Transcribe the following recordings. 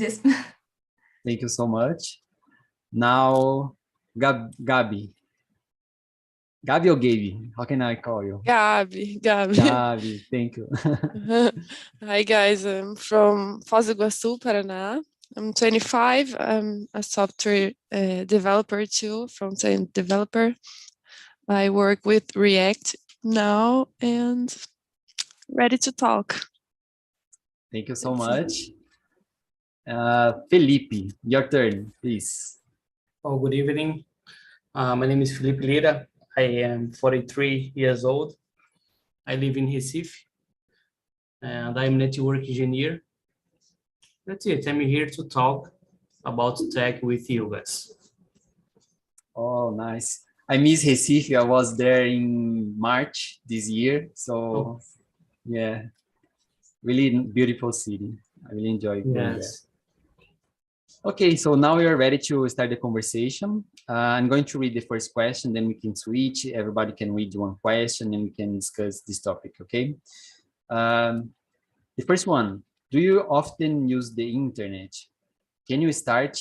this. Thank you so much. Now, Gabi. Gabi or Gaby? How can I call you? Gabi. Gabi, thank you. Hi guys, I'm from Foz do Iguaçu, Paraná. I'm 25. I'm a software developer too, front-end developer. I work with React now and ready to talk. Thank you so much. Felipe, your turn, please. Oh, good evening. My name is Felipe Lira. I am 43 years old. I live in Recife, and I'm a network engineer. That's it. I'm here to talk about tech with you guys. Oh, nice. I miss Recife. I was there in March this year. So, yeah, really beautiful city. I really enjoy being there. Okay, so now we are ready to start the conversation. I'm going to read the first question, then we can switch. Everybody can read one question and we can discuss this topic, okay? The first one, do you often use the internet? Can you start,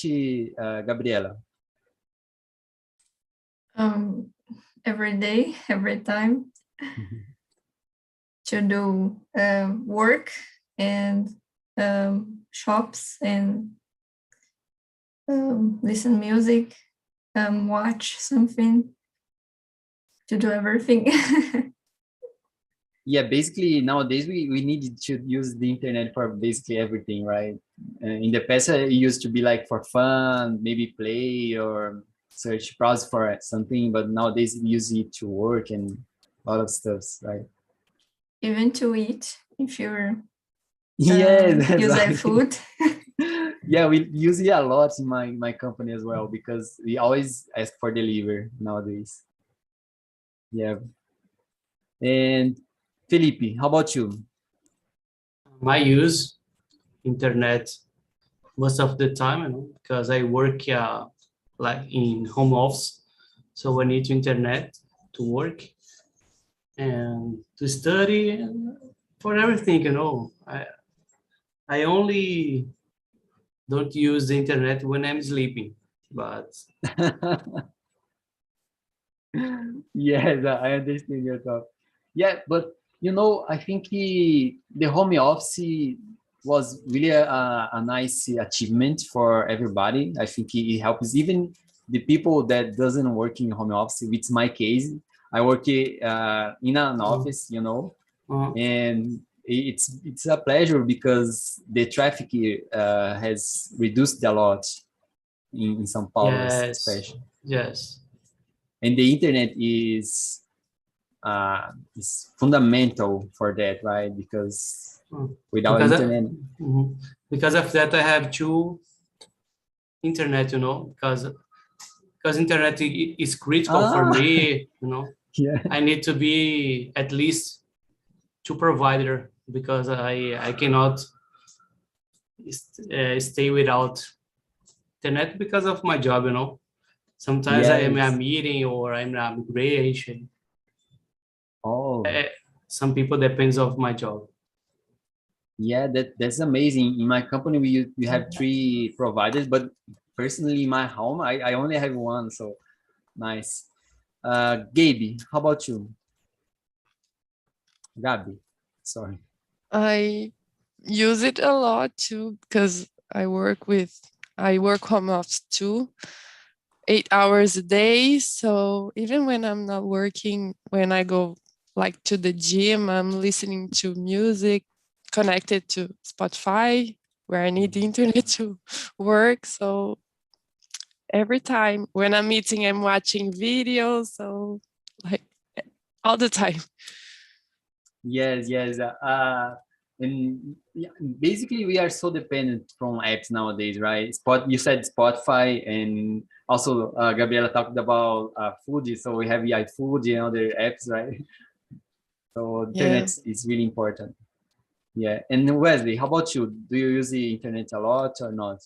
Gabriela? Every day, every time, to do work and shops and listen music, watch something, to do everything. Yeah, basically nowadays we need to use the internet for basically everything, right? In the past it used to be like for fun, maybe play or search, browse for something, but nowadays we use it to work and a lot of stuff, right? Even to eat, if you're use food. Yeah, we use it a lot in my company as well, because we always ask for delivery nowadays. Yeah. And Felipe, how about you? I use internet most of the time, because I work like in home office, so I need internet to work and to study and for everything. I only don't use the internet when I'm sleeping, but Yes, I understand your thought. Yeah, but I think the home office was really a nice achievement for everybody. I think it helps even the people that doesn't work in home office. It's my case. I work in an office, and it's a pleasure because the traffic has reduced a lot in São Paulo, especially. Yes. And the internet is fundamental for that, right? Because without internet, because of that, I have two internet, because internet is critical for me, Yeah. I need to be at least two provider, because I cannot stay without internet because of my job, Sometimes I am in a meeting or I'm in a migration. Oh. Some people depends of my job. Yeah, that's amazing. In my company, we have 3 providers, but personally in my home, I only have 1, so nice. Gaby, how about you? Gabi, sorry. I use it a lot too, because I work home office too, 8 hours a day. So even when I'm not working, when I go like to the gym, I'm listening to music connected to Spotify, where I need the internet to work. So every time when I'm eating, I'm watching videos. So like all the time. Yes. And basically we are so dependent from apps nowadays, right? You said Spotify, and also Gabriela talked about food, so we have iFood and other apps, right? So internet is really important. Yeah. And Wesley, how about you? Do you use the internet a lot or not?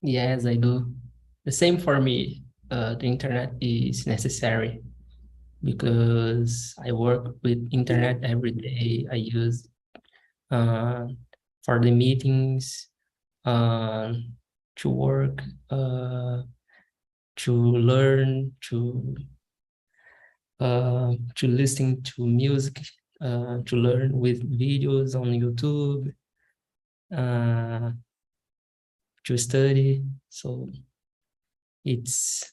Yes, I do. The same for me. The internet is necessary because I work with internet every day. I use for the meetings, to work, to learn, to listen to music, to learn with videos on YouTube, to study. So it's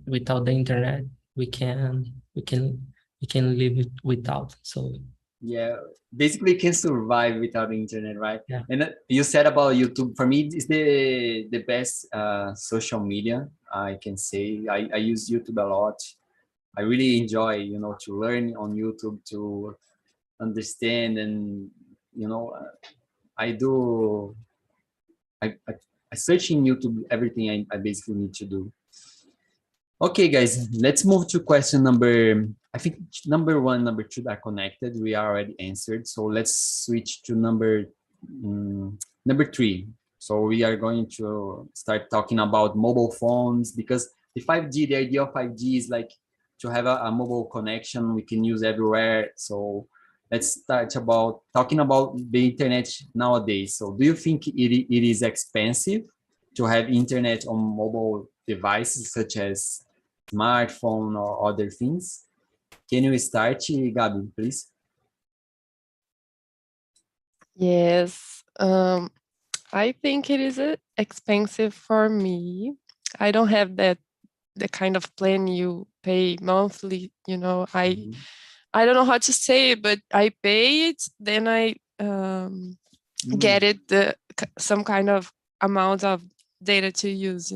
without the internet we can live it without. So Yeah, basically you can survive without the internet, right? Yeah. And you said about YouTube. For me, it's the best social media. I can say I use YouTube a lot. I really enjoy, to learn on YouTube, to understand, and I do. I search in YouTube everything I basically need to do. Okay, guys, let's move to question number. I think number 1, number 2 are connected. We are already answered. So let's switch to number 3. So we are going to start talking about mobile phones, because the 5G, the idea of 5G is like to have a mobile connection we can use everywhere. So let's start talking about the internet nowadays. So do you think it is expensive to have internet on mobile devices such as smartphone or other things? Can you start, Gabi, please? Yes, I think it is expensive for me. I don't have the kind of plan you pay monthly. I don't know how to say it, but I pay it, then I get it some kind of amount of data to use.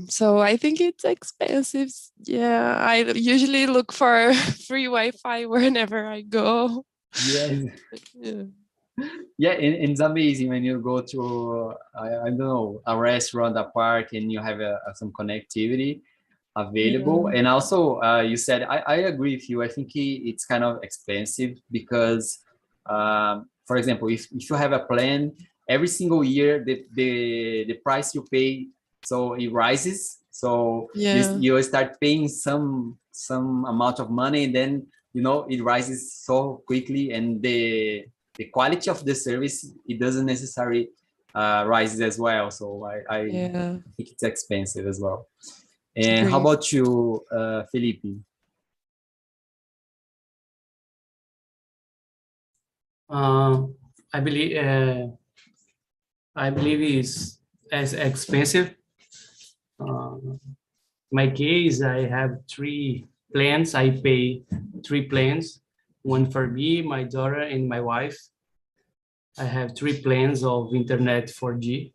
So I think it's expensive. Yeah, I usually look for free Wi-Fi whenever I go. Yes. Yeah. Yeah, and it's amazing when you go to I don't know, a restaurant, a park, and you have some connectivity available. Yeah. And also you said I agree with you. I think it's kind of expensive because for example, if you have a plan, every single year the price you pay, so it rises. So Yeah. you start paying some amount of money, and then it rises so quickly, and the quality of the service, it doesn't necessarily rise as well. So I Yeah. think it's expensive as well. And how Agree. about you, Felipe? I believe it's as expensive. My case, I have 3 plans. I pay 3 plans, one for me, my daughter, and my wife. I have 3 plans of internet 4G,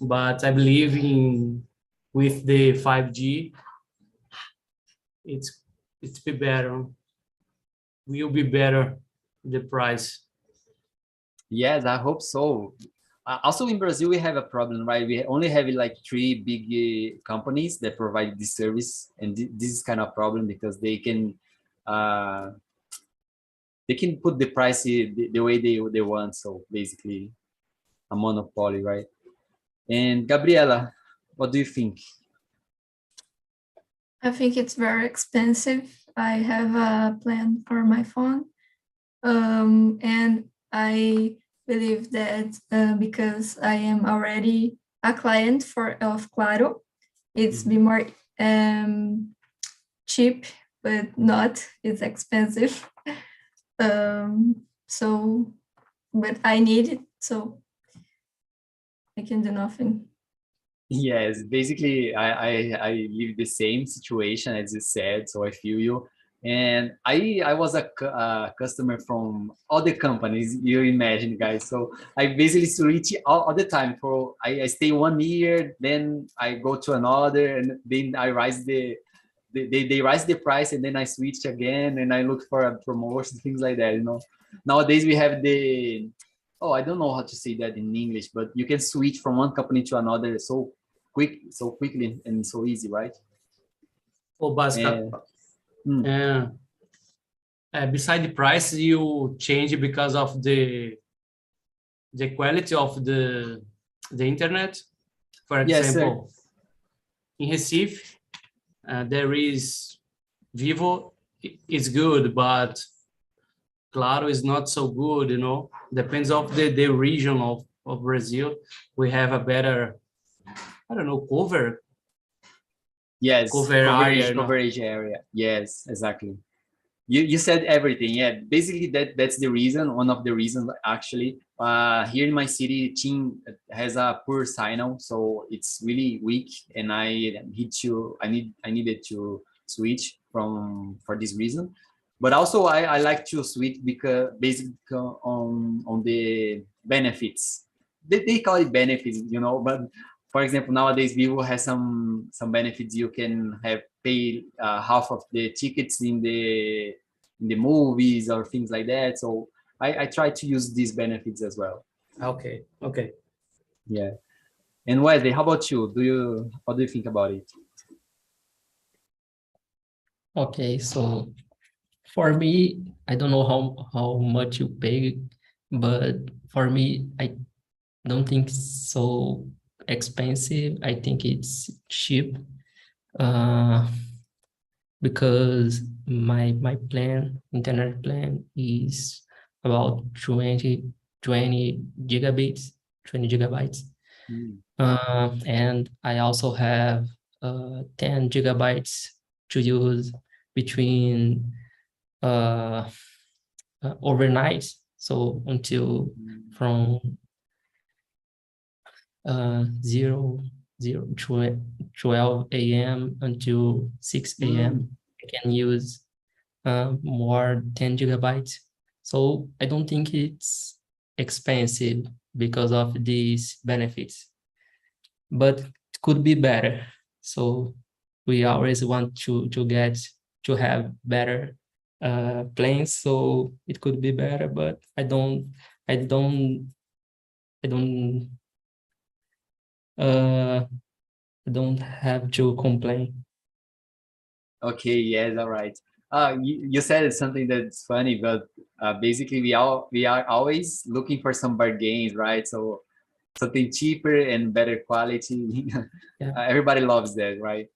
but I believe with the 5G, it's be better. Will be better the price. Yes, I hope so. Also in Brazil, we have a problem, right? We only have like 3 big companies that provide this service, and this is kind of problem because they can put the price the way they want. So basically, a monopoly, right? And Gabriela, what do you think? I think it's very expensive. I have a plan for my phone, and I believe that because I am already a client of Claro, it's be more cheap, but not it's expensive. So, but I need it, so I can do nothing. Yes, basically, I live the same situation as you said, so I feel you. And I was a customer from other companies, you imagine, guys. So I basically switch all the time. For I stay 1 year, then I go to another, and then I rise they rise the price, and then I switch again, and I look for a promotion, things like that. Nowadays we have I don't know how to say that in English, but you can switch from one company to another so quickly and so easy, right? Or basically, beside the price, you change because of the quality of the internet. For example, yes, in Recife, there is Vivo. It's good, but Claro is not so good, you know. Depends of the region of Brazil. We have a better, I don't know, cover Yes, area, you know. coverage area. Yes, exactly. You said everything. Yeah, basically that's the reason. One of the reasons actually. Here in my city, team has a poor signal, so it's really weak, and I needed to switch for this reason. But also I like to switch because basically on the benefits. They call it benefits, you know, but for example, nowadays Vivo has some benefits. You can have pay half of the tickets in the movies or things like that. So I try to use these benefits as well. Okay. Yeah. And Wesley, how about you? What do you think about it? Okay, so for me, I don't know how much you pay, but for me, I don't think it's so expensive. I think it's cheap. Because my internet plan is about 20 gigabytes, 20 gigabytes. And I also have 10 gigabytes to use between overnight. So until from 12 a.m. until 6 a.m. I can use more 10 gigabytes. So I don't think it's expensive because of these benefits, but it could be better. So we always want to have better plans. So it could be better, but I don't have to complain. Okay, yes, all right. You said something that's funny, but basically we are always looking for some bargains, right? So something cheaper and better quality. Yeah. Everybody loves that, right?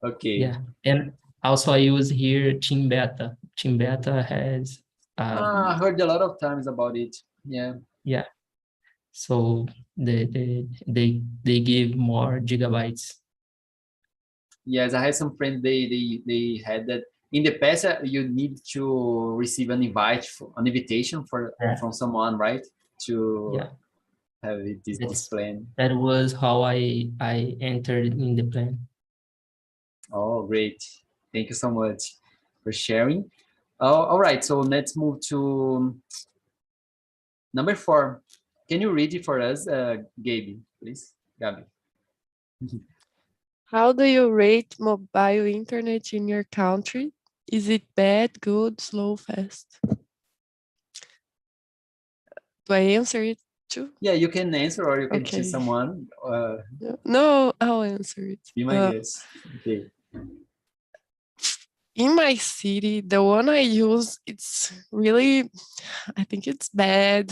Okay. Yeah, and also I use here Team Beta. Team Beta has I heard a lot of times about it. Yeah. yeah. So they give more gigabytes. Yes, I had some friends. They had that in the past. You need to receive an invitation from someone, right? To have this plan. That was how I entered in the plan. Oh, great! Thank you so much for sharing. All right, so let's move to number 4. Can you read it for us, Gaby, please? Gaby. How do you rate mobile internet in your country? Is it bad, good, slow, fast? Do I answer it too? Yeah, you can answer or you can Okay. choose someone. No, I'll answer it. Be my guest. Okay. In my city, the one I use, it's really, I think it's bad.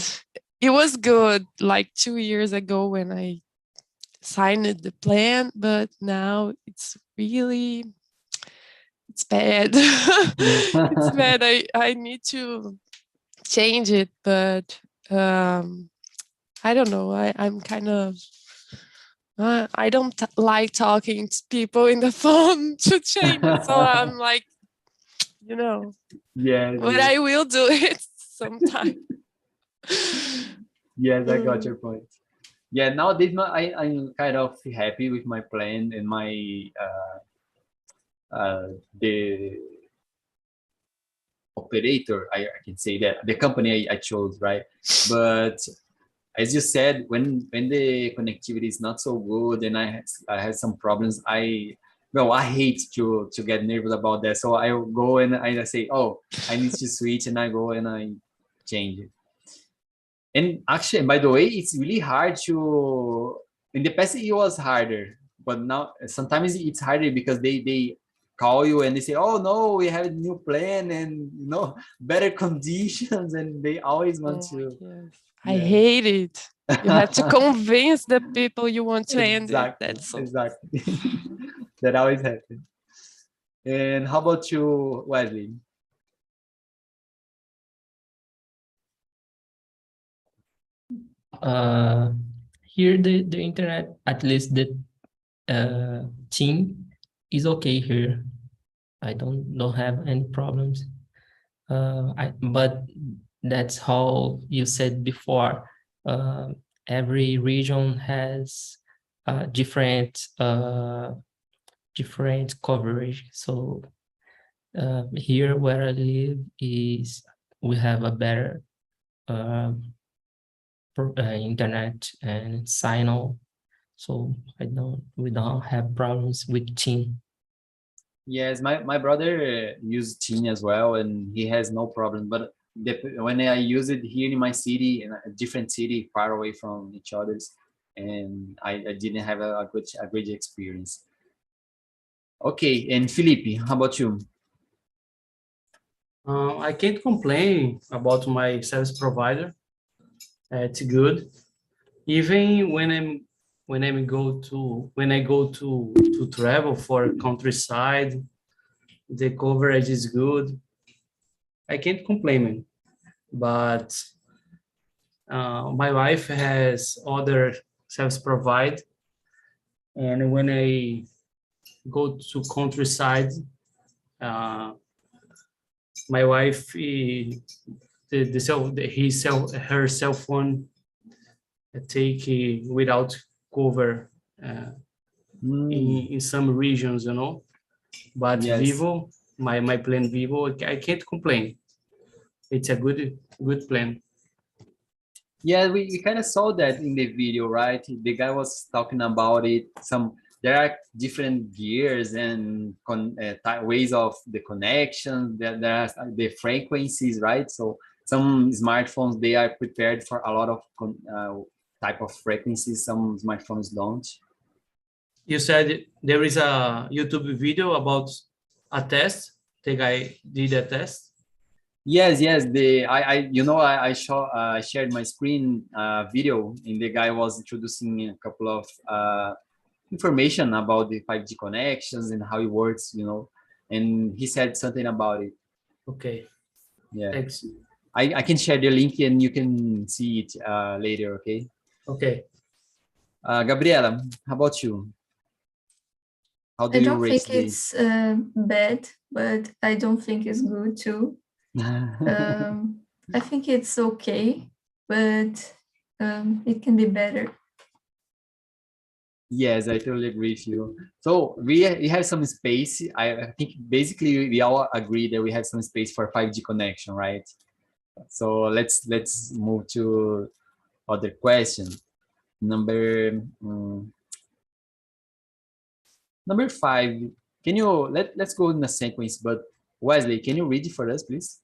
It was good like 2 years ago when I signed the plan, but now it's bad. It's bad. I need to change it, but I don't know. I'm kind of I don't like talking to people in the phone to change it, so I'm like, Yeah. but I will do it sometime. Yes, I got your point. Yeah, nowadays I'm kind of happy with my plan and my the operator. I can say that the company I chose, right? But as you said, when the connectivity is not so good and I had some problems, I hate to get nervous about that. So I go and I say, oh, I need to switch, and I go and I change it. And actually, by the way, it's really hard to. In the past, it was harder, but now sometimes it's harder because they call you and they say, "Oh no, we have a new plan and better conditions," and they always want to. Yes. I hate it. You have to convince the people you want to end it. Exactly. That always happens. And how about you, Wesley? here the internet, at least the team is okay here. I don't have any problems. But that's how you said before. Every region has different coverage. So here where I live is we have a better internet and signal. So we don't have problems with TIM. Yes, my brother used Teen as well, and he has no problem. But when I use it here in my city, in a different city, far away from each other's, and I didn't have a good experience. Okay, and Felipe, how about you? I can't complain about my service provider. It's good. Even when I go to travel for countryside, the coverage is good. I can't complain, man. But my wife has other service provide, and when I go to countryside, my wife her cell phone take without cover in some regions, you know. But Yes. Vivo, my plan Vivo, I can't complain. It's a good plan. Yeah, we kind of saw that in the video, right? The guy was talking about it. There are different gears and ways of the connection. There are the frequencies, right? So some smartphones, they are prepared for a lot of type of frequencies. Some smartphones don't. You said there is a YouTube video about a test. The guy did a test. Yes. I shared my screen video, and the guy was introducing a couple of information about the 5G connections and how it works, you know, and he said something about it. Okay. Yeah. Thanks. I can share the link and you can see it later, okay? Okay. Gabriela, how about you? How do I you don't rate think it's bad, but I don't think it's good too. I think it's okay, but it can be better. Yes, I totally agree with you. So we have some space. I think basically we all agree that we have some space for 5G connection, right? So let's move to other question. Number 5. Can you let's go in a sequence, but Wesley, can you read it for us, please?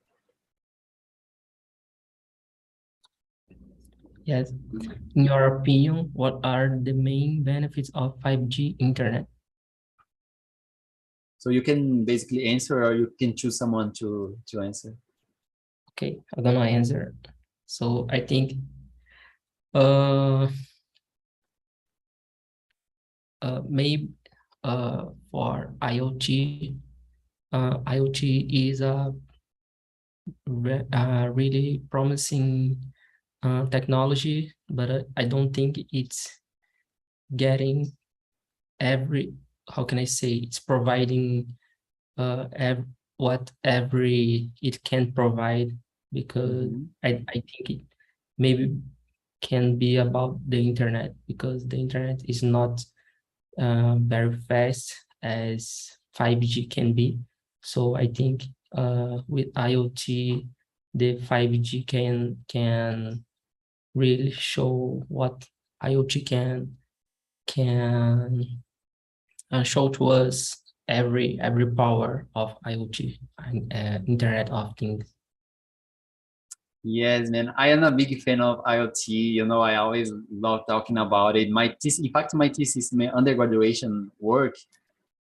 Yes. In your opinion, what are the main benefits of 5G internet? So you can basically answer, or you can choose someone to answer. Okay, I'm gonna answer. So I think maybe for IoT, IoT is a really promising technology, but I don't think it's getting how can I say, it's providing what every it can provide, because I think it maybe can be about the internet, because the internet is not very fast as 5G can be. So I think with IoT, the 5G can really show what IoT can show to us every power of IoT and Internet of Things. Yes, man. I am a big fan of IoT. You know, I always love talking about it. In fact, my thesis, my undergraduate work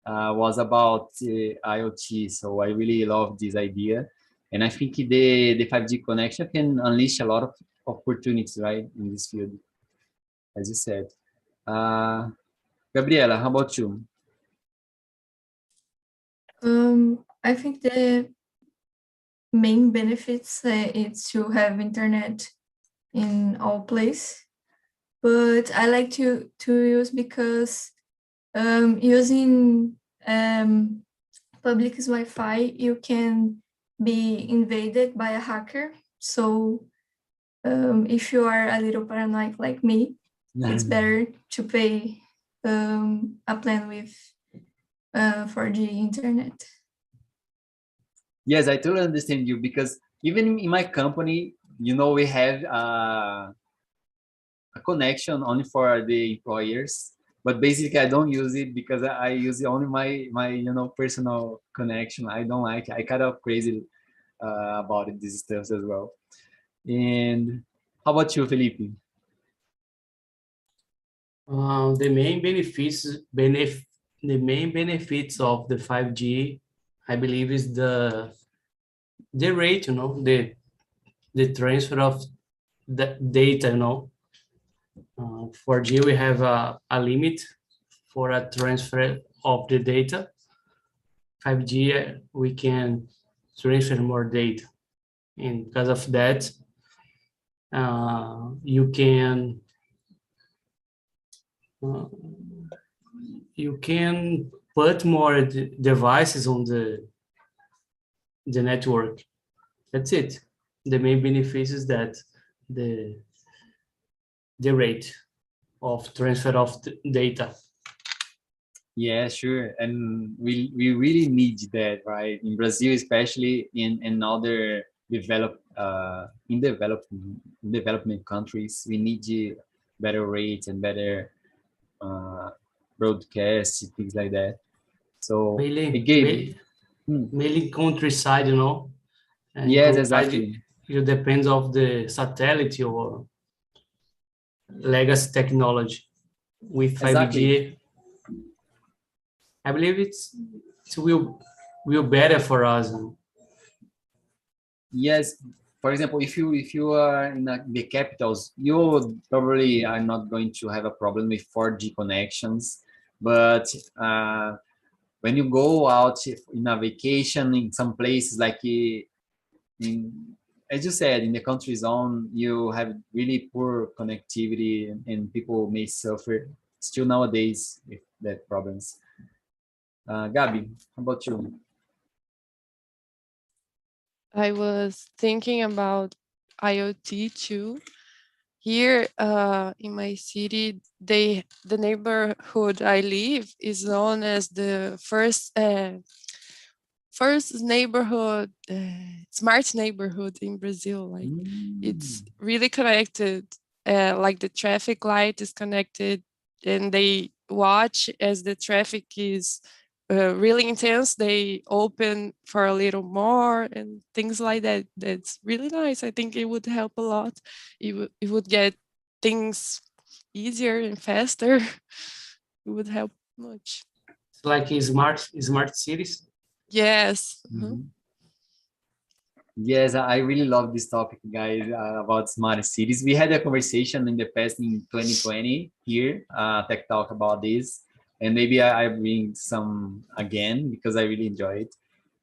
was about IoT. So I really love this idea. And I think the 5G connection can unleash a lot of opportunities, right, in this field, as you said. Gabriela, how about you? I think the main benefits is to have internet in all place. but I like to use because using public Wi-Fi, you can be invaded by a hacker. So if you are a little paranoid like me, it's better to pay a plan with 4G internet. Yes, I totally understand you, because even in my company, we have a connection only for the employers, but basically I don't use it because I use only my personal connection. I don't like it. I kind of crazy about it, these stuff as well. And how about you, Felipe? The main benefits of the 5G, I believe, is the rate, the transfer of the data, 4G, we have a limit for a transfer of the data. 5G, we can transfer more data. And because of that, you can put more devices on the network. That's it. The main benefit is that the rate of transfer of data. Yeah, sure. And we really need that, right? In Brazil, especially in other development countries, we need better rates and better broadcast, things like that. So mainly countryside, and yes, exactly. It depends of the satellite or legacy technology. With 5G, exactly. I believe it will better for us. Yes. For example, if you are in the capitals, you probably are not going to have a problem with 4G connections. But when you go out in a vacation in some places, like as you said, in the country zone, you have really poor connectivity, and people may suffer still nowadays with that problems. Gabi, how about you? I was thinking about IoT too. Here in my city, the neighborhood I live is known as the first neighborhood, smart neighborhood in Brazil. Like it's really connected. Like the traffic light is connected, and they watch as the traffic is really intense. They open for a little more and things like that. That's really nice. I think it would help a lot. It would get things easier and faster. It would help much. It's like smart cities. Yes. Yes, I really love this topic, guys, about smart cities. We had a conversation in the past in 2020 here, Tech Talk, about this. And maybe I bring some again because I really enjoy it.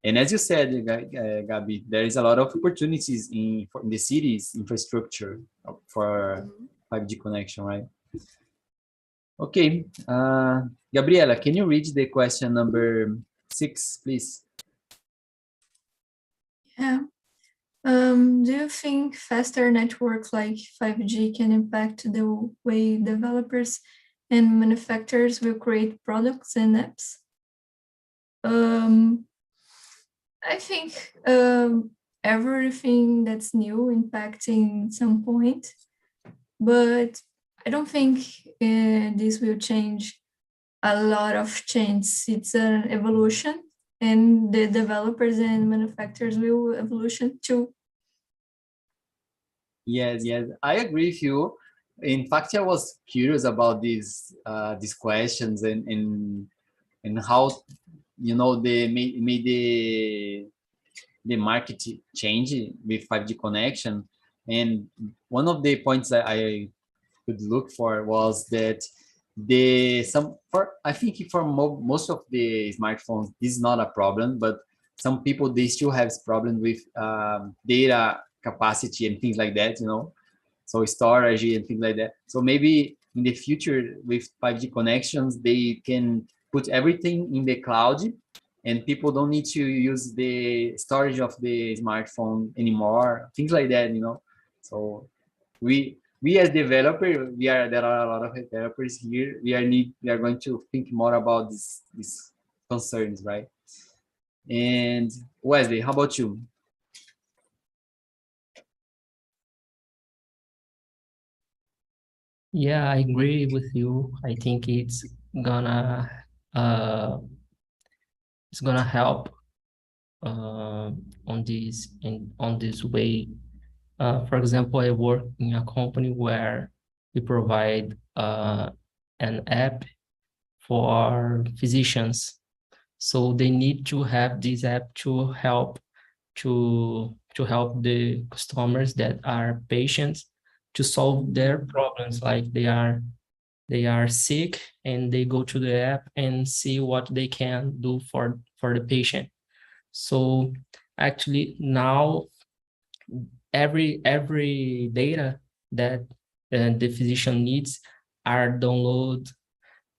And as you said, Gabi, there is a lot of opportunities in the city's infrastructure for 5G connection, right? Okay. Gabriela, can you read the question number 6, please? Yeah. Do you think faster networks like 5G can impact the way developers and manufacturers will create products and apps? I think everything that's new impacting some point, but I don't think this will change a lot of change. It's an evolution, and the developers and manufacturers will evolution too. Yes, I agree with you. In fact, I was curious about these questions and how they made the market change with 5G connection. And one of the points that I could look for was that I think for most of the smartphones this is not a problem, but some people, they still have problem with data capacity and things like that. so storage and things like that. So maybe in the future with 5G connections, they can put everything in the cloud, and people don't need to use the storage of the smartphone anymore, things like that, So we as developer, there are a lot of developers here. We are going to think more about these concerns, right? And Wesley, how about you? Yeah, I agree with you. I think gonna uh it's gonna help on this way. For example, I work in a company where we provide an app for physicians. So they need to have this app to help the customers that are patients to solve their problems. Like they are sick and they go to the app and see what they can do for the patient. So actually now every data that the physician needs are download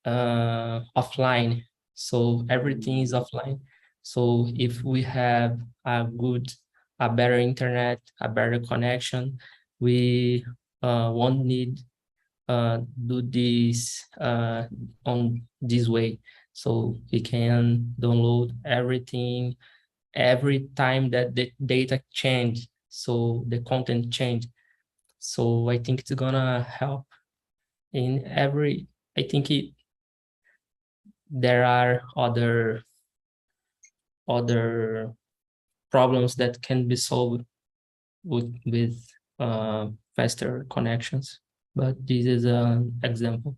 offline. So everything is offline. So if we have a better internet, a better connection, we won't need do this on this way. So we can download everything every time that the data change, so the content change. So I think it's gonna help in every. I think there are other problems that can be solved with faster connections, but this is an example.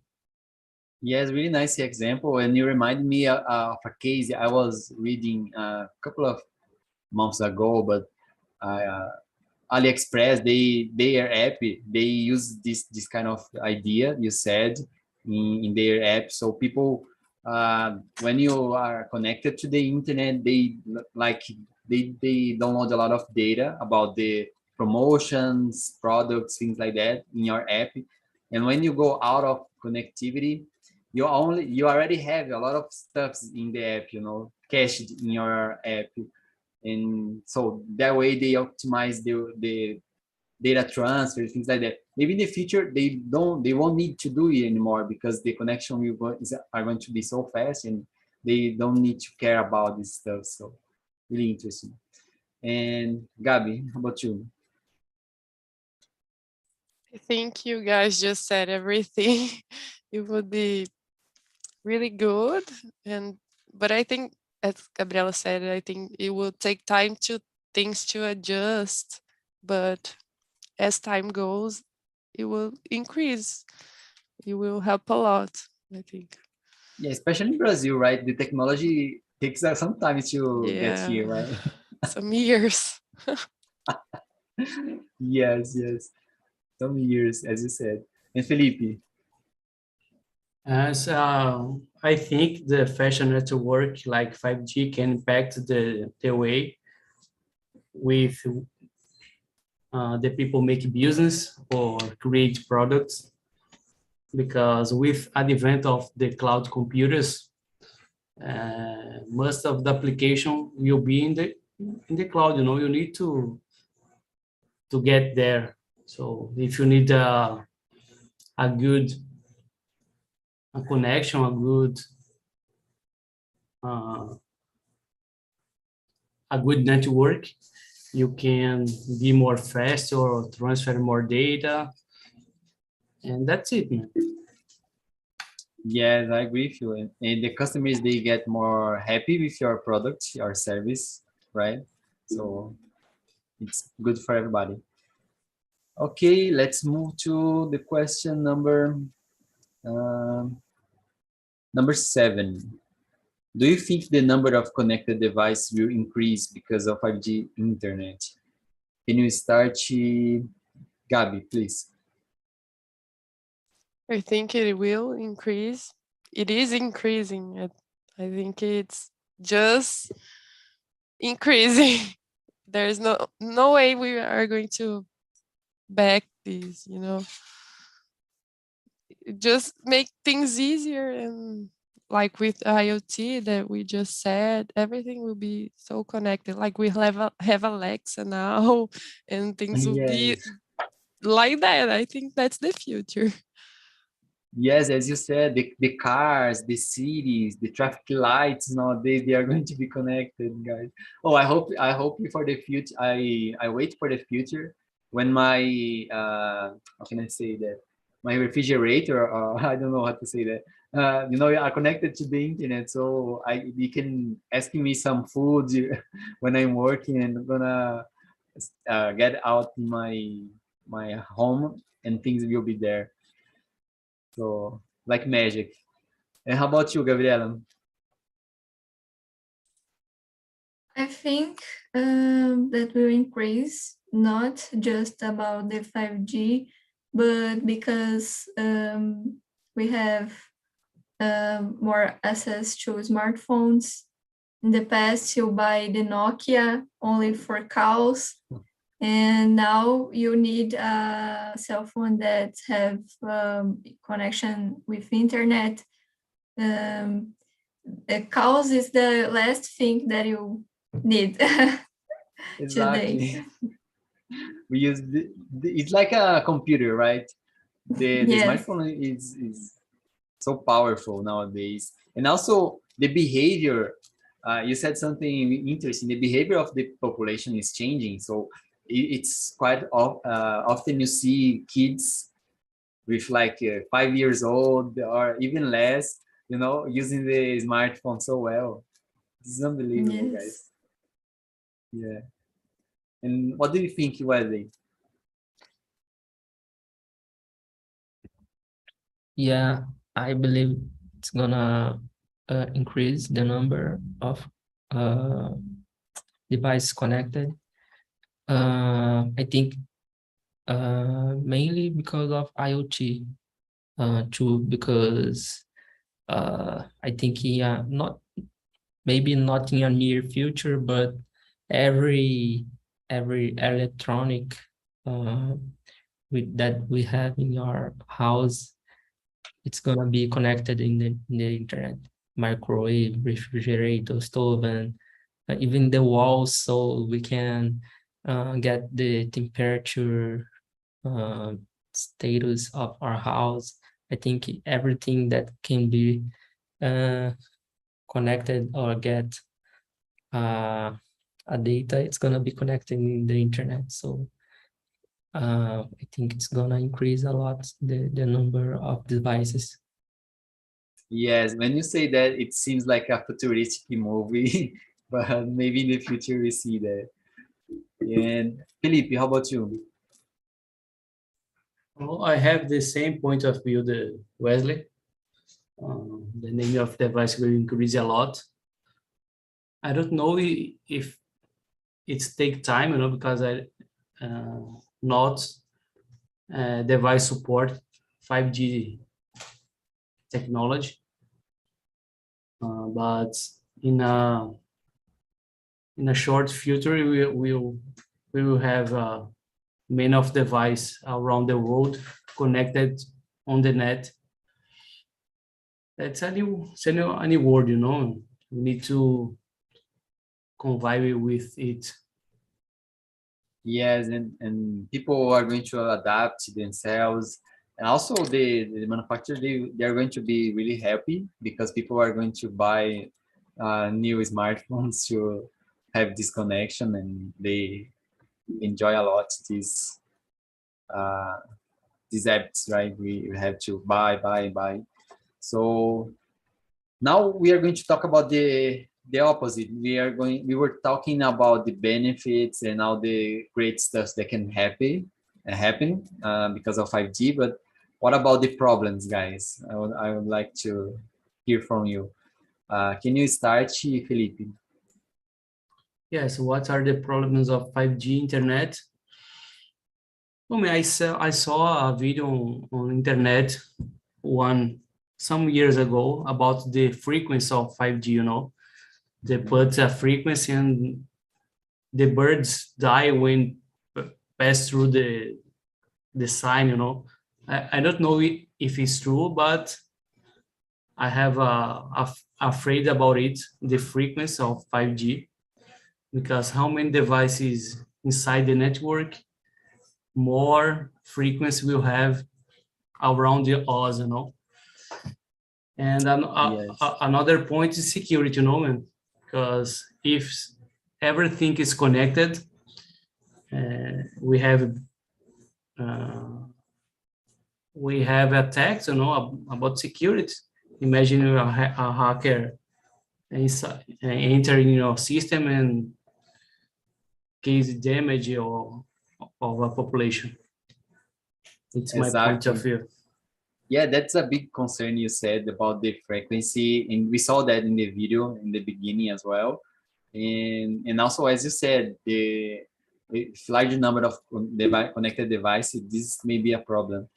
Yes, really nice example, and you remind me of a case I was reading a couple of months ago, but AliExpress, their app, they use this kind of idea you said in their app. So people, when you are connected to the internet, they download a lot of data about the promotions, products, things like that in your app. And when you go out of connectivity, you already have a lot of stuff in the app, cached in your app. And so that way they optimize the data transfer, things like that. Maybe in the future they won't need to do it anymore because the connection are going to be so fast, and they don't need to care about this stuff. So really interesting. And Gabi, how about you? I think you guys just said everything. It would be really good, but I think, as Gabriela said, I think it will take time to things to adjust, but as time goes, it will increase. It will help a lot, I think. Yeah, especially in Brazil, right? The technology takes some time to get here, right? Some years. Yes, some years, as you said. And Felipe? As I think the fashion network like 5G can impact the way with the people make business or create products, because with the advent of the cloud computers, most of the application will be in the cloud. You need to get there. So if you need a good connection, a good network, you can be more fast or transfer more data, and that's it, man. Yes, I agree with you. And the customers, they get more happy with your product or service, right? So it's good for everybody. Okay, let's move to the question number 7. Do you think the number of connected devices will increase because of 5G internet? Can you start, Gabi, please? I think it will increase. It is increasing. I think it's just increasing. There's no way we are going to back this, just make things easier. And like with IoT that we just said, everything will be so connected. Like we have Alexa now, and things will be Yes. like that. I think that's the future. Yes, as you said, the cars, the cities, the traffic lights nowadays, they are going to be connected, guys. Oh, I hope for the future. I wait for the future when my how can I say that? My refrigerator, or I don't know how to say that. Are connected to the internet, so you can ask me some food when I'm working, and I'm gonna get out my home, and things will be there. So like magic. And how about you, Gabriela? I think that will increase, not just about the 5G, but because we have more access to smartphones. In the past, you buy the Nokia only for calls, and now you need a cell phone that have connection with internet. The calls is the last thing that you need today. Exactly. We use it's like a computer, right? The Yes. smartphone is so powerful nowadays, and also the behavior. You said something interesting. The behavior of the population is changing, so it's quite often you see kids with like 5 years old or even less, using the smartphone so well. This is unbelievable, Yes. guys. Yeah. And what do you think, Wesley? Yeah, I believe it's gonna increase the number of devices connected. I think mainly because of IoT, too, because I think maybe not in a near future, but every electronic that we have in our house, it's gonna be connected in the internet. Microwave, refrigerator, stove, and even the walls, so we can get the temperature status of our house. I think everything that can be connected or get a data, it's gonna be connected in the internet. So I think it's gonna increase a lot the number of devices. Yes, when you say that, it seems like a futuristic movie, but maybe in the future we see that. And Felipe, how about you? Well, I have the same point of view the Wesley. The name of the device will increase a lot. I don't know if it's take time, because I not device support 5G technology, but in a short future we will have many of device around the world connected on the net. It's a new world, We need to convive with it. Yes, and people are going to adapt themselves. And also the manufacturer, they are going to be really happy because people are going to buy new smartphones to have this connection, and they enjoy a lot these apps, right? We have to buy. So now we are going to talk about the opposite. We were talking about the benefits and all the great stuff that can happen because of 5G. But what about the problems, guys? I would like to hear from you. Can you start, Felipe? Yes, what are the problems of 5G internet? I saw a video on internet some years ago about the frequency of 5G, They put a frequency and the birds die when pass through the sign, you know. I don't know if it's true, but I have afraid about it, the frequency of 5G, because how many devices inside the network, more frequency we'll have around us, you know. And another point is security, you know, man, because if everything is connected, we have attacks, you know, about security. Imagine a hacker entering your system and cause damage of a population. It's my point of view. Yeah, that's a big concern you said about the frequency, and we saw that in the video in the beginning as well. And also, as you said, the large number of connected devices, this may be a problem.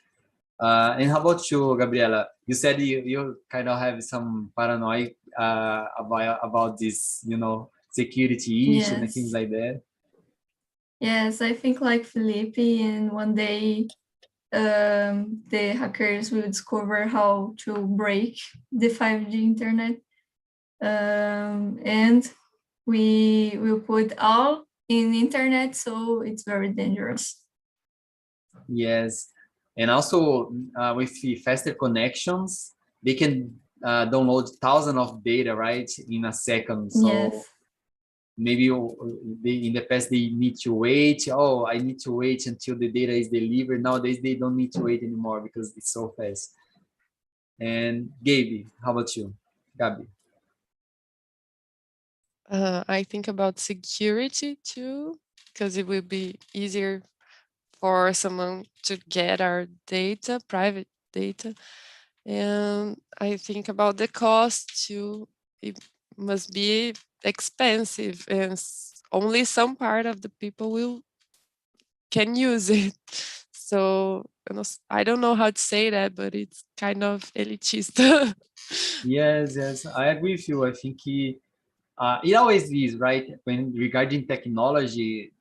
And how about you, Gabriela? You said you kind of have some paranoia about this, you know, security issue and things like that. Yes, I think like Felipe, and one day the hackers will discover how to break the 5G internet, and we will put all in internet, so it's very dangerous. Yes, and also with the faster connections, they can download thousands of data, right, in a second. So maybe in the past they need to wait. Oh, I need to wait until the data is delivered. Nowadays they don't need to wait anymore because it's so fast. And Gaby, how about you, Gabi? I think about security too, because it will be easier for someone to get our data, private data. And I think about the cost too. It must be expensive, and only some part of the people can use it. So I don't know how to say that, but it's kind of elitist. Yes, I agree with you. I think it always is, right? When regarding technology,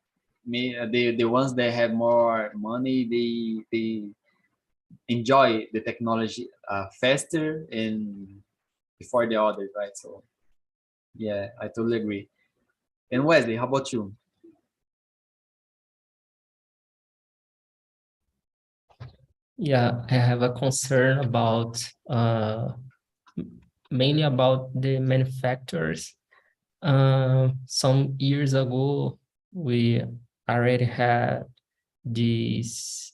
the ones that have more money, they enjoy the technology faster and before the others, right? So yeah, I totally agree. And Wesley, how about you? Yeah, I have a concern about mainly about the manufacturers. Some years ago, we already had this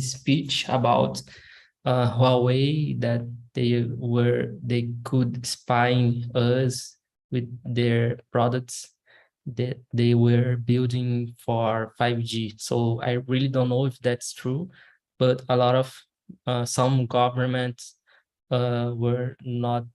speech about Huawei, that they could spy us with their products that they were building for 5G. So I really don't know if that's true, but a lot of some governments were not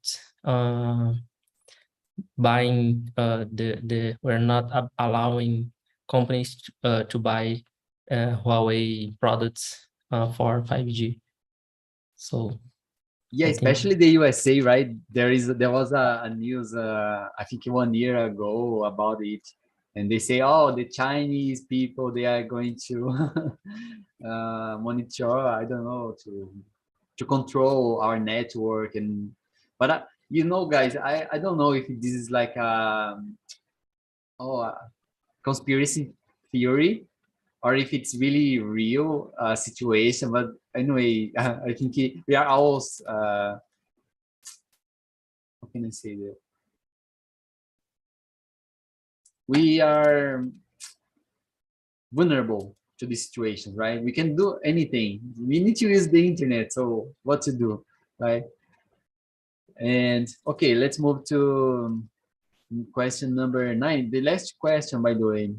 buying were not allowing companies to buy Huawei products for 5G. So yeah, especially the USA, right? There was a news I think 1 year ago about it, and they say, oh, the Chinese people, they are going to monitor, I don't know, to control our network. And but you know, guys, I don't know if this is like a conspiracy theory or if it's really real situation. But anyway, I think we are all how can I say that? We are vulnerable to this situation, right? We can do anything. We need to use the internet. So what to do, right? And okay, let's move to question number 9. The last question, by the way.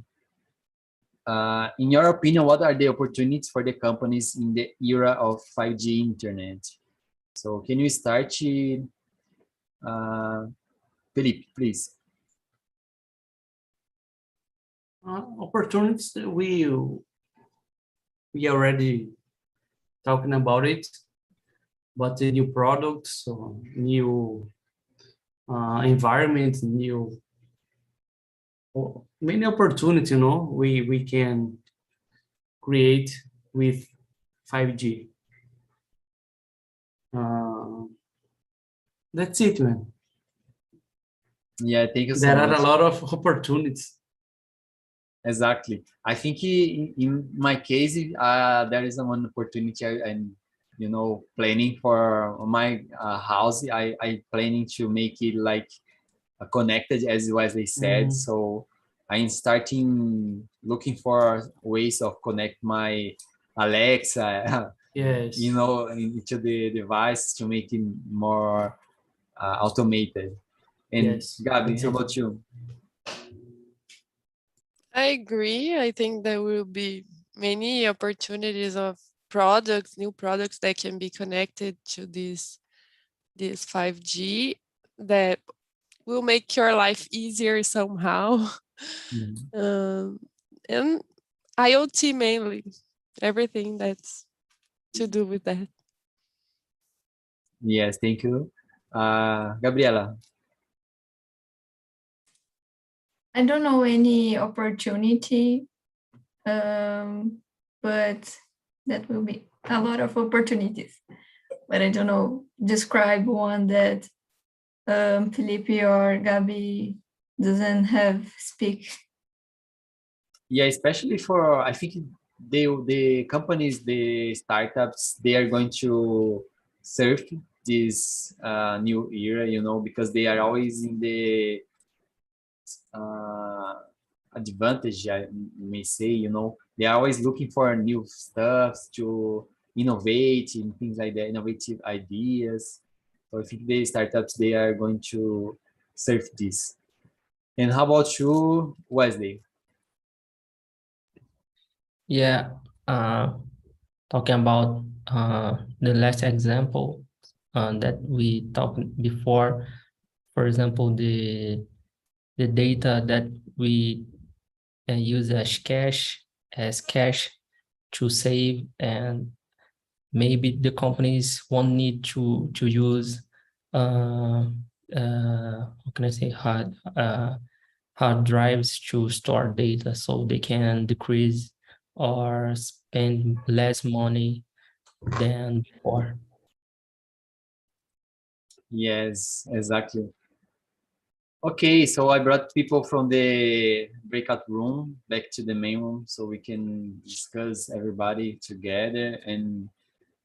In your opinion, what are the opportunities for the companies in the era of 5G internet? So can you start, Felipe, please? Opportunities, we already talking about it, but the new products, new environment, new many opportunity, we can create with 5G. That's it, man. Yeah, thank you so There much. are a lot of opportunities. Exactly. I think in my case, there is one opportunity I'm, planning for my house. I planning to make it like connected, as Wesley said. So I'm starting looking for ways of connect my Alexa, Yes. into the device to make it more automated. And Yes. Gabi, how about you? I agree. I think there will be many opportunities of products, new products that can be connected to this 5G that will make your life easier somehow. And IoT mainly, everything that's to do with that. Yes, thank you. Gabriela. I don't know any opportunity, but that will be a lot of opportunities. But I don't know, describe one that Felipe or Gabi doesn't have speak. Yeah, especially for, I think the companies, the startups, they are going to surf this new era, because they are always in the advantage, I may say, they are always looking for new stuff to innovate and things like that, innovative ideas. So I think the startups, they are going to surf this. And how about you, Wesley? Yeah, talking about the last example that we talked before, for example, the data that we use as cash to save, and maybe the companies won't need to use how can I say, hard drives to store data, so they can decrease or spend less money than before. Yes, exactly. Okay, so I brought people from the breakout room back to the main room so we can discuss everybody together. And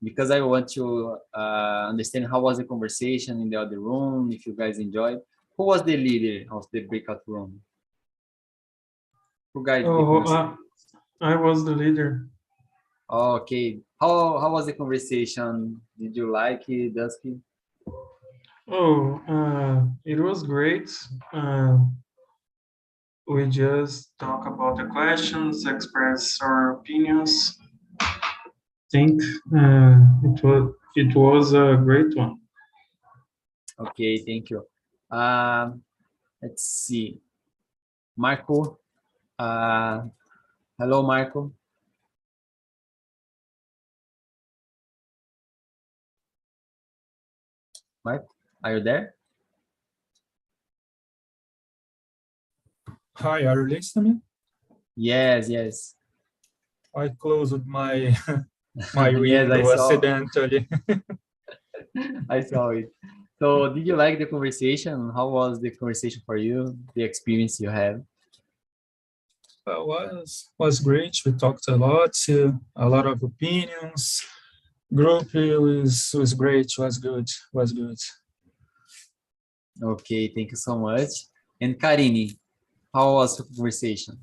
because I want to understand how was the conversation in the other room, if you guys enjoyed. Who was the leader of the breakout room? Who guys? I was the leader. Okay. How was the conversation? Did you like it, Dusky? It was great. We just talk about the questions, express our opinions. Think it was a great one. Okay, thank you. Let's see. Marco. Hello, Marco. Marco, are you there? Hi, are you listening? Yes, yes. I closed my my Yes, I window saw. accidentally. I saw it. So, did you like the conversation? How was the conversation for you? The experience you had? Was great. We talked a lot of opinions. Group was great. Was good. Was good. Okay, thank you so much. And Karini, how was the conversation?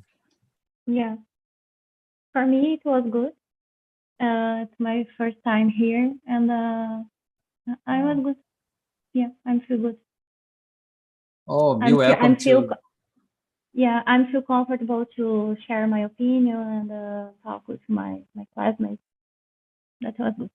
Yeah, for me it was good. It's my first time here, and I was good. Yeah, I'm feel good. Oh, be welcome to. Yeah, I'm feel comfortable to share my opinion and talk with my classmates. That was good.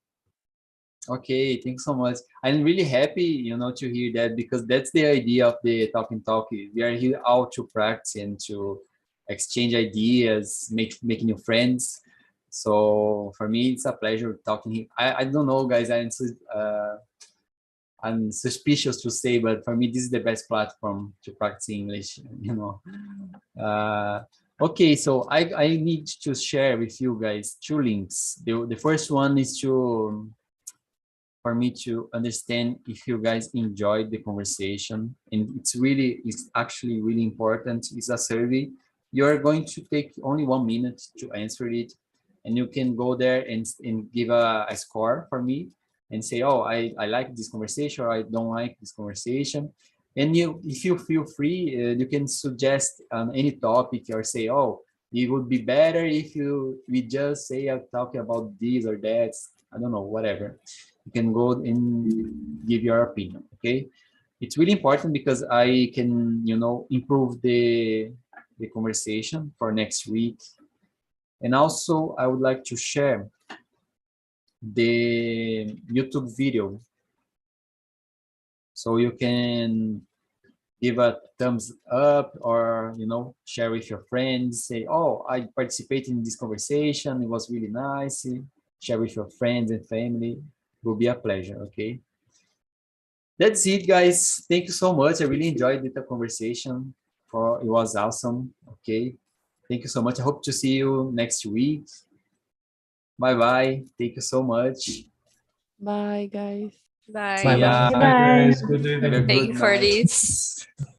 Okay, thanks so much. I'm really happy, to hear that, because that's the idea of the Talk and Talk. We are here all to practice and to exchange ideas, make new friends. So for me, it's a pleasure talking here. I don't know, guys. I'm suspicious to say, but for me, this is the best platform to practice English, Okay, so I need to share with you guys 2 links. The first one is for me to understand if you guys enjoyed the conversation, and it's actually really important. It's a survey. You're going to take only 1 minute to answer it, and you can go there and give a score for me and say, oh, I like this conversation, or I don't like this conversation. And if you feel free, you can suggest any topic, or say, oh, it would be better if we just say talking about this or that. I don't know, whatever. You can go and give your opinion. Okay, it's really important because I can improve the conversation for next week. And also I would like to share the YouTube video, so you can give a thumbs up, or share with your friends, say, oh, I participated in this conversation, it was really nice. Share with your friends and family. It will be a pleasure. Okay, that's it, guys. Thank you so much. I really enjoyed the conversation. It was awesome. Okay, thank you so much. I hope to see you next week. Bye Thank you so much. Bye, guys. Bye See ya. bye. Bye. Guys, good Have a evening. good Thank you for night. this.